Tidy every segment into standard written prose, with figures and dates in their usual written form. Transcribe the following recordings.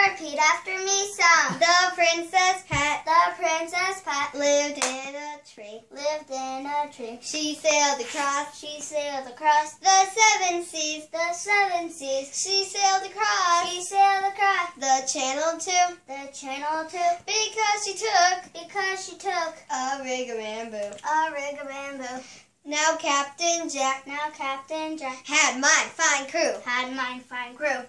repeat after me, song. The Princess Pat. The Princess Pat Lived in a tree. lived in a tree. She sailed across. She sailed across The 7 seas. the 7 seas. She sailed across. She sailed across The channel too. the channel too. Because she took Because she took a rig-a-bamboo. a rig of bamboo. Now Captain Jack Now Captain Jack had my fine crew. had mine fine crew.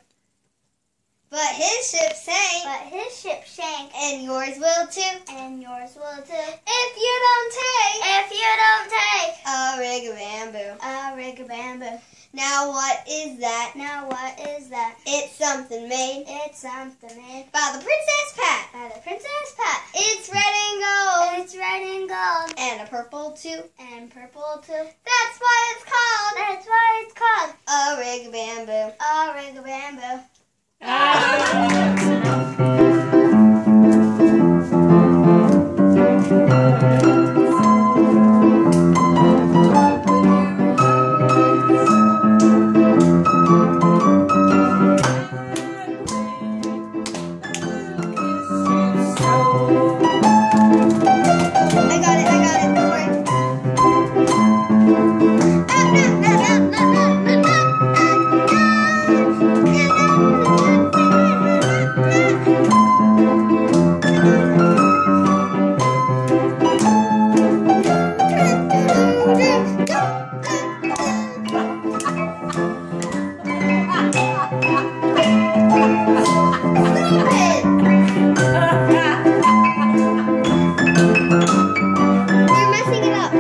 But his ship sank. But his ship sank, And yours will too. and yours will too. If you don't take If you don't take a rig-a-bamboo. a rig of bamboo. Now what is that? Now what is that? It's something made It's something made by the Princess Pat. by the Princess Pat. It's red and gold. It's red and gold And a purple too. and purple too. That's why it's called That's why it's called a rig-a-bamboo. a rig of bamboo. You're messing it up.